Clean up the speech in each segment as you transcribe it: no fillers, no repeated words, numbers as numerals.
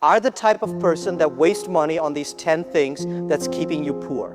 are the type of person that waste money on these 10 things that's keeping you poor.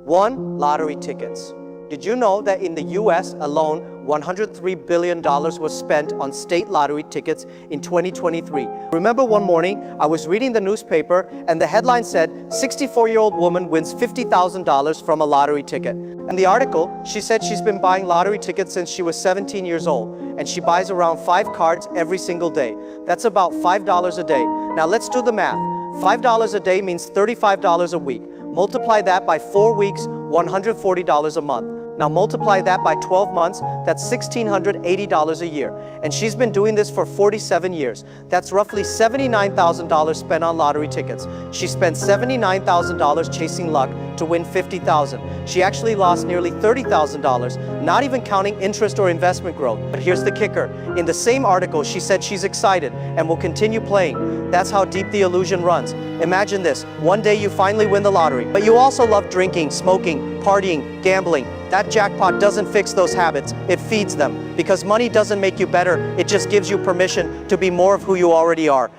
1. Lottery tickets. Did you know that in the US alone, $103 billion was spent on state lottery tickets in 2023? Remember one morning, I was reading the newspaper and the headline said, 64-year-old woman wins $50,000 from a lottery ticket. In the article, she said she's been buying lottery tickets since she was 17 years old, and she buys around 5 cards every single day. That's about $5 a day. Now let's do the math. $5 a day means $35 a week. Multiply that by 4 weeks, $140 a month. Now multiply that by 12 months, that's $1,680 a year. And she's been doing this for 47 years. That's roughly $79,000 spent on lottery tickets. She spent $79,000 chasing luck to win $50,000. She actually lost nearly $30,000, not even counting interest or investment growth. But here's the kicker. In the same article, she said she's excited and will continue playing. That's how deep the illusion runs. Imagine this, one day you finally win the lottery, but you also love drinking, smoking, partying, gambling. That jackpot doesn't fix those habits, it feeds them. Because money doesn't make you better, it just gives you permission to be more of who you already are.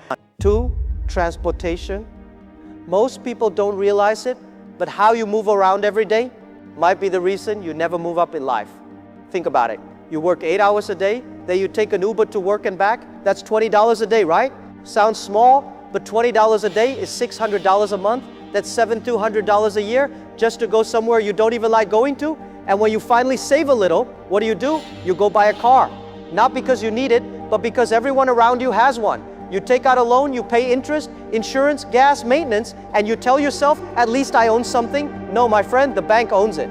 2. Transportation. Most people don't realize it, but how you move around every day might be the reason you never move up in life. Think about it. You work 8 hours a day, then you take an Uber to work and back, that's $20 a day, right? Sounds small, but $20 a day is $600 a month. That's $7,200 a year just to go somewhere you don't even like going to. And when you finally save a little, what do? You go buy a car. Not because you need it, but because everyone around you has one. You take out a loan, you pay interest, insurance, gas, maintenance, and you tell yourself, at least I own something. No, my friend, the bank owns it.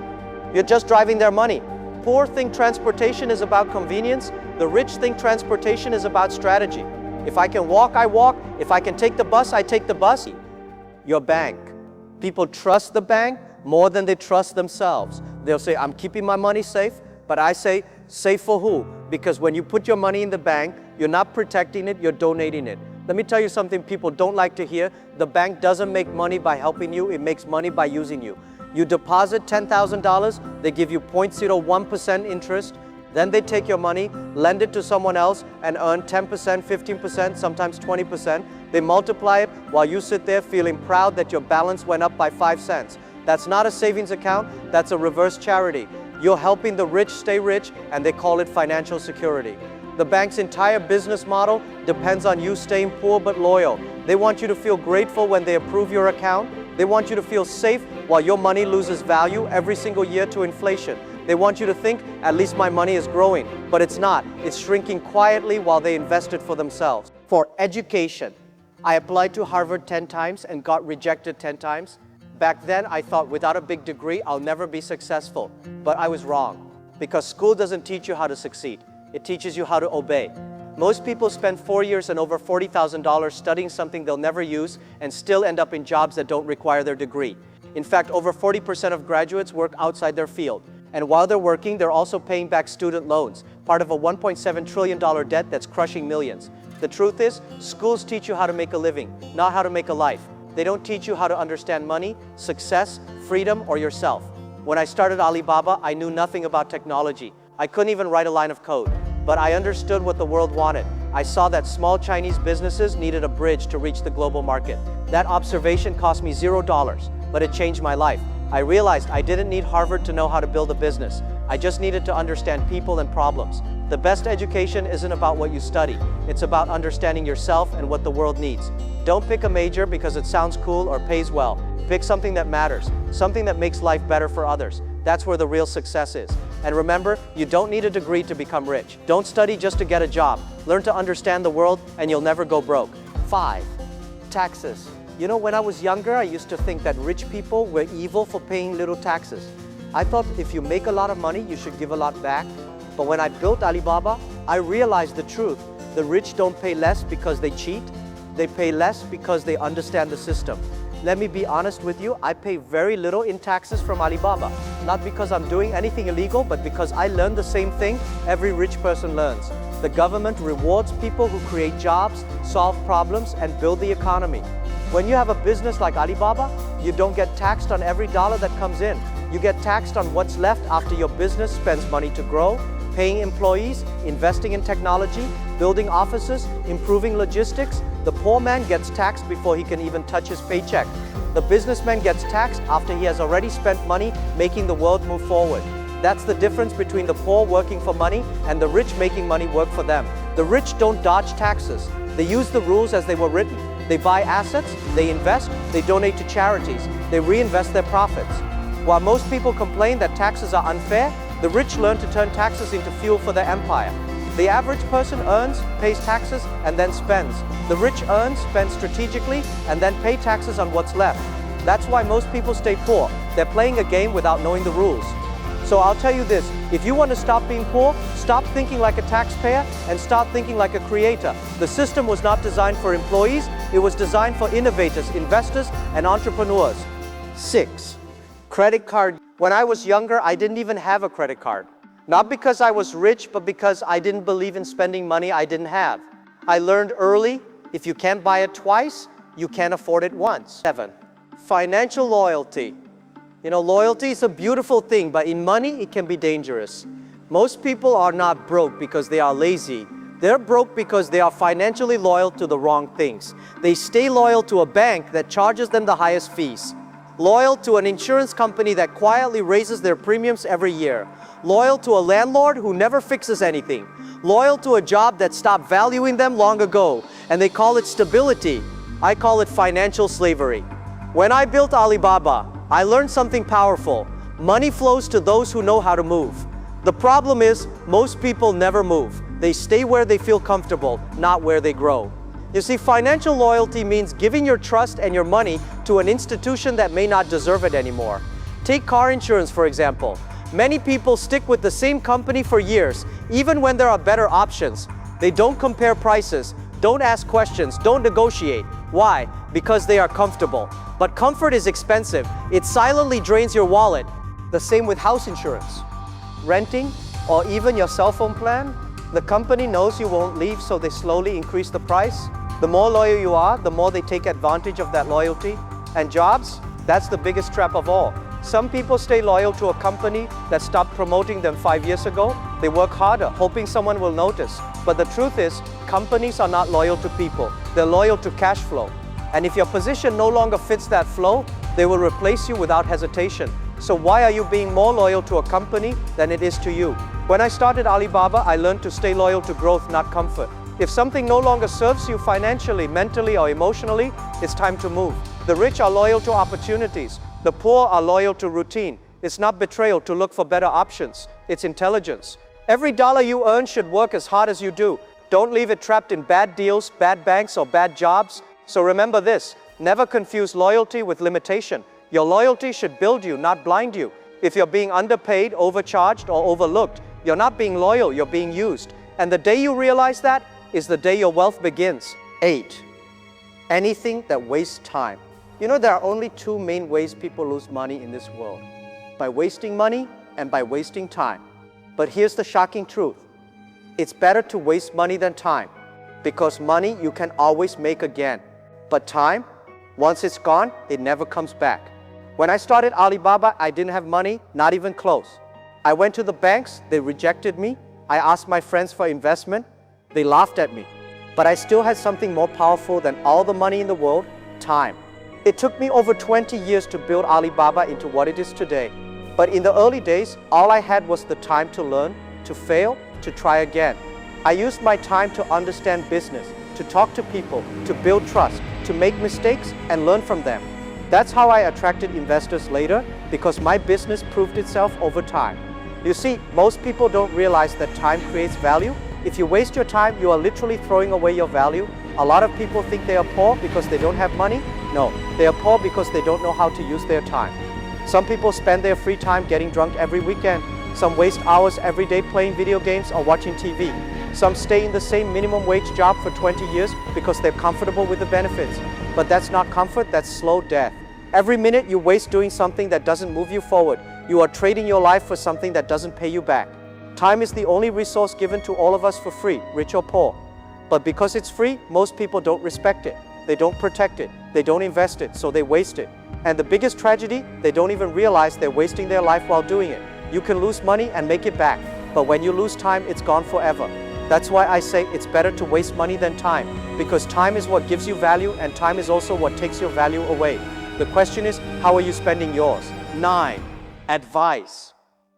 You're just driving their money. Poor think transportation is about convenience. The rich think transportation is about strategy. If I can walk, I walk. If I can take the bus, I take the bus. Your bank. People trust the bank more than they trust themselves. They'll say, I'm keeping my money safe, but I say, safe for who? Because when you put your money in the bank, you're not protecting it, you're donating it. Let me tell you something people don't like to hear. The bank doesn't make money by helping you, it makes money by using you. You deposit $10,000, they give you 0.01% interest, then they take your money, lend it to someone else, and earn 10%, 15%, sometimes 20%. They multiply it while you sit there feeling proud that your balance went up by 5 cents. That's not a savings account, that's a reverse charity. You're helping the rich stay rich, and they call it financial security. The bank's entire business model depends on you staying poor but loyal. They want you to feel grateful when they approve your account. They want you to feel safe while your money loses value every single year to inflation. They want you to think, at least my money is growing, but it's not. It's shrinking quietly while they invest it for themselves. For education, I applied to Harvard 10 times and got rejected 10 times. Back then, I thought without a big degree, I'll never be successful. But I was wrong, because school doesn't teach you how to succeed. It teaches you how to obey. Most people spend 4 years and over $40,000 studying something they'll never use and still end up in jobs that don't require their degree. In fact, over 40% of graduates work outside their field. And while they're working, they're also paying back student loans, part of a $1.7 trillion debt that's crushing millions. The truth is, schools teach you how to make a living, not how to make a life. They don't teach you how to understand money, success, freedom, or yourself. When I started Alibaba, I knew nothing about technology. I couldn't even write a line of code, but I understood what the world wanted. I saw that small Chinese businesses needed a bridge to reach the global market. That observation cost me $0, but it changed my life. I realized I didn't need Harvard to know how to build a business. I just needed to understand people and problems. The best education isn't about what you study. It's about understanding yourself and what the world needs. Don't pick a major because it sounds cool or pays well. Pick something that matters, something that makes life better for others. That's where the real success is. And remember, you don't need a degree to become rich. Don't study just to get a job. Learn to understand the world and you'll never go broke. 5. Taxes. You know, when I was younger, I used to think that rich people were evil for paying little taxes. I thought if you make a lot of money, you should give a lot back. But when I built Alibaba, I realized the truth. The rich don't pay less because they cheat. They pay less because they understand the system. Let me be honest with you, I pay very little in taxes from Alibaba. Not because I'm doing anything illegal, but because I learned the same thing every rich person learns. The government rewards people who create jobs, solve problems, and build the economy. When you have a business like Alibaba, you don't get taxed on every dollar that comes in. You get taxed on what's left after your business spends money to grow, paying employees, investing in technology, building offices, improving logistics. The poor man gets taxed before he can even touch his paycheck. The businessman gets taxed after he has already spent money making the world move forward. That's the difference between the poor working for money and the rich making money work for them. The rich don't dodge taxes. They use the rules as they were written. They buy assets, they invest, they donate to charities, they reinvest their profits. While most people complain that taxes are unfair, the rich learn to turn taxes into fuel for their empire. The average person earns, pays taxes, and then spends. The rich earn, spend strategically, and then pay taxes on what's left. That's why most people stay poor. They're playing a game without knowing the rules. So I'll tell you this, if you want to stop being poor, stop thinking like a taxpayer and start thinking like a creator. The system was not designed for employees, it was designed for innovators, investors, and entrepreneurs. 6. Credit card. When I was younger, I didn't even have a credit card. Not because I was rich, but because I didn't believe in spending money I didn't have. I learned early, if you can't buy it twice, you can't afford it once. 7. Financial loyalty. You know, loyalty is a beautiful thing, but in money, it can be dangerous. Most people are not broke because they are lazy. They're broke because they are financially loyal to the wrong things. They stay loyal to a bank that charges them the highest fees. Loyal to an insurance company that quietly raises their premiums every year. Loyal to a landlord who never fixes anything. Loyal to a job that stopped valuing them long ago, and they call it stability. I call it financial slavery. When I built Alibaba, I learned something powerful. Money flows to those who know how to move. The problem is, most people never move. They stay where they feel comfortable, not where they grow. You see, financial loyalty means giving your trust and your money to an institution that may not deserve it anymore. Take car insurance, for example. Many people stick with the same company for years, even when there are better options. They don't compare prices, don't ask questions, don't negotiate. Why? Because they are comfortable. But comfort is expensive. It silently drains your wallet. The same with house insurance, renting, or even your cell phone plan. The company knows you won't leave, so they slowly increase the price. The more loyal you are, the more they take advantage of that loyalty. And jobs, that's the biggest trap of all. Some people stay loyal to a company that stopped promoting them 5 years ago. They work harder, hoping someone will notice. But the truth is, companies are not loyal to people. They're loyal to cash flow. And if your position no longer fits that flow, they will replace you without hesitation. So why are you being more loyal to a company than it is to you? When I started Alibaba, I learned to stay loyal to growth, not comfort. If something no longer serves you financially, mentally, or emotionally, it's time to move. The rich are loyal to opportunities. The poor are loyal to routine. It's not betrayal to look for better options. It's intelligence. Every dollar you earn should work as hard as you do. Don't leave it trapped in bad deals, bad banks, or bad jobs. So remember this, never confuse loyalty with limitation. Your loyalty should build you, not blind you. If you're being underpaid, overcharged, or overlooked, you're not being loyal, you're being used. And the day you realize that is the day your wealth begins. 8. Anything that wastes time. You know, there are only 2 main ways people lose money in this world. By wasting money and by wasting time. But here's the shocking truth. It's better to waste money than time. Because money you can always make again. But time, once it's gone, it never comes back. When I started Alibaba, I didn't have money, not even close. I went to the banks, they rejected me. I asked my friends for investment, they laughed at me. But I still had something more powerful than all the money in the world, time. It took me over 20 years to build Alibaba into what it is today. But in the early days, all I had was the time to learn, to fail, to try again. I used my time to understand business, to talk to people, to build trust, to make mistakes and learn from them. That's how I attracted investors later, because my business proved itself over time. You see, most people don't realize that time creates value. If you waste your time, you are literally throwing away your value. A lot of people think they are poor because they don't have money. No, they are poor because they don't know how to use their time. Some people spend their free time getting drunk every weekend. Some waste hours every day playing video games or watching TV. Some stay in the same minimum wage job for 20 years because they're comfortable with the benefits. But that's not comfort, that's slow death. Every minute you waste doing something that doesn't move you forward, you are trading your life for something that doesn't pay you back. Time is the only resource given to all of us for free, rich or poor. But because it's free, most people don't respect it. They don't protect it. They don't invest it, so they waste it. And the biggest tragedy, they don't even realize they're wasting their life while doing it. You can lose money and make it back. But when you lose time, it's gone forever. That's why I say it's better to waste money than time, because time is what gives you value, and time is also what takes your value away. The question is, how are you spending yours? 9. Advice.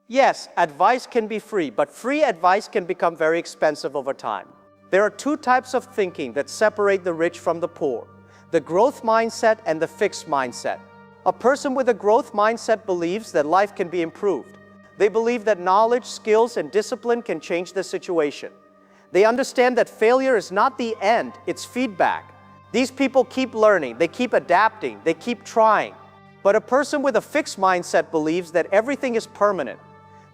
Yes, advice can be free, but free advice can become very expensive over time. There are two types of thinking that separate the rich from the poor: the growth mindset and the fixed mindset. A person with a growth mindset believes that life can be improved. They believe that knowledge, skills, and discipline can change the situation. They understand that failure is not the end, it's feedback. These people keep learning, they keep adapting, they keep trying. But a person with a fixed mindset believes that everything is permanent.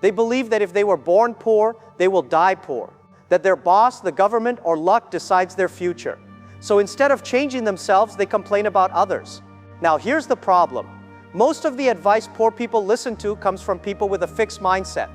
They believe that if they were born poor, they will die poor. That their boss, the government, or luck decides their future. So instead of changing themselves, they complain about others. Now here's the problem. Most of the advice poor people listen to comes from people with a fixed mindset.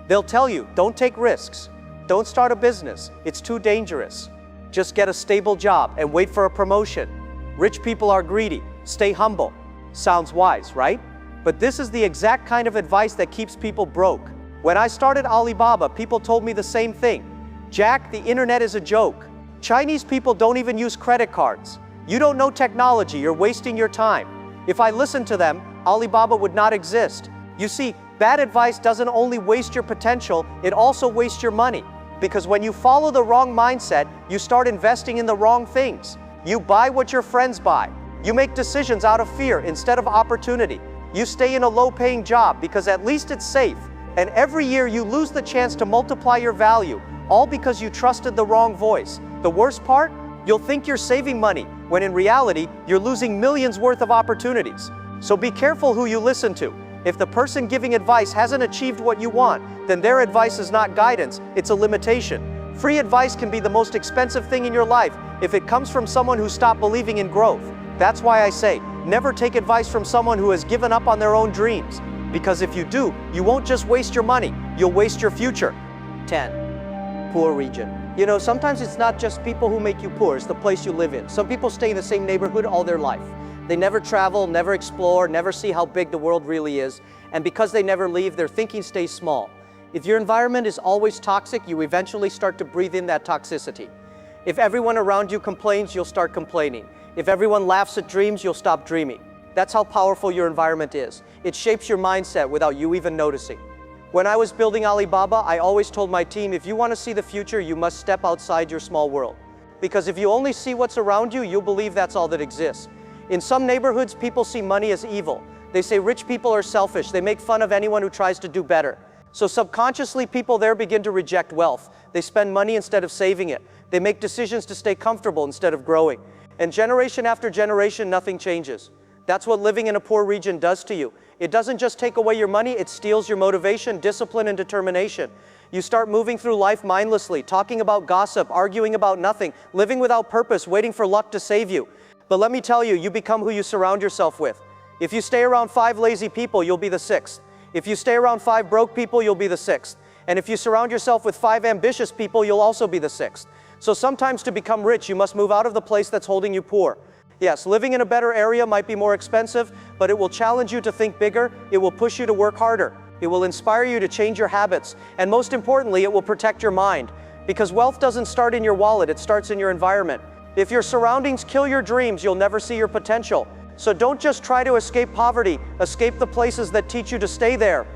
They'll tell you, don't take risks. Don't start a business. It's too dangerous. Just get a stable job and wait for a promotion. Rich people are greedy. Stay humble. Sounds wise, right? But this is the exact kind of advice that keeps people broke. When I started Alibaba, people told me the same thing. Jack, the internet is a joke. Chinese people don't even use credit cards. You don't know technology, you're wasting your time. If I listened to them, Alibaba would not exist. You see, bad advice doesn't only waste your potential, it also wastes your money. Because when you follow the wrong mindset, you start investing in the wrong things. You buy what your friends buy. You make decisions out of fear instead of opportunity. You stay in a low-paying job because at least it's safe. And every year you lose the chance to multiply your value, all because you trusted the wrong voice. The worst part? You'll think you're saving money, when in reality, you're losing millions worth of opportunities. So be careful who you listen to. If the person giving advice hasn't achieved what you want, then their advice is not guidance, it's a limitation. Free advice can be the most expensive thing in your life if it comes from someone who stopped believing in growth. That's why I say, never take advice from someone who has given up on their own dreams. Because if you do, you won't just waste your money, you'll waste your future. 10. Poor region. You know, sometimes it's not just people who make you poor, it's the place you live in. Some people stay in the same neighborhood all their life. They never travel, never explore, never see how big the world really is. And because they never leave, their thinking stays small. If your environment is always toxic, you eventually start to breathe in that toxicity. If everyone around you complains, you'll start complaining. If everyone laughs at dreams, you'll stop dreaming. That's how powerful your environment is. It shapes your mindset without you even noticing. When I was building Alibaba, I always told my team, if you want to see the future, you must step outside your small world. Because if you only see what's around you, you'll believe that's all that exists. In some neighborhoods, people see money as evil. They say rich people are selfish. They make fun of anyone who tries to do better. So subconsciously, people there begin to reject wealth. They spend money instead of saving it. They make decisions to stay comfortable instead of growing. And generation after generation, nothing changes. That's what living in a poor region does to you. It doesn't just take away your money, it steals your motivation, discipline, and determination. You start moving through life mindlessly, talking about gossip, arguing about nothing, living without purpose, waiting for luck to save you. But let me tell you, you become who you surround yourself with. If you stay around 5 lazy people, you'll be the 6th. If you stay around 5 broke people, you'll be the 6th. And if you surround yourself with 5 ambitious people, you'll also be the 6th. So sometimes to become rich, you must move out of the place that's holding you poor. Yes, living in a better area might be more expensive, but it will challenge you to think bigger, it will push you to work harder, it will inspire you to change your habits, and most importantly, it will protect your mind. Because wealth doesn't start in your wallet, it starts in your environment. If your surroundings kill your dreams, you'll never see your potential. So don't just try to escape poverty, escape the places that teach you to stay there.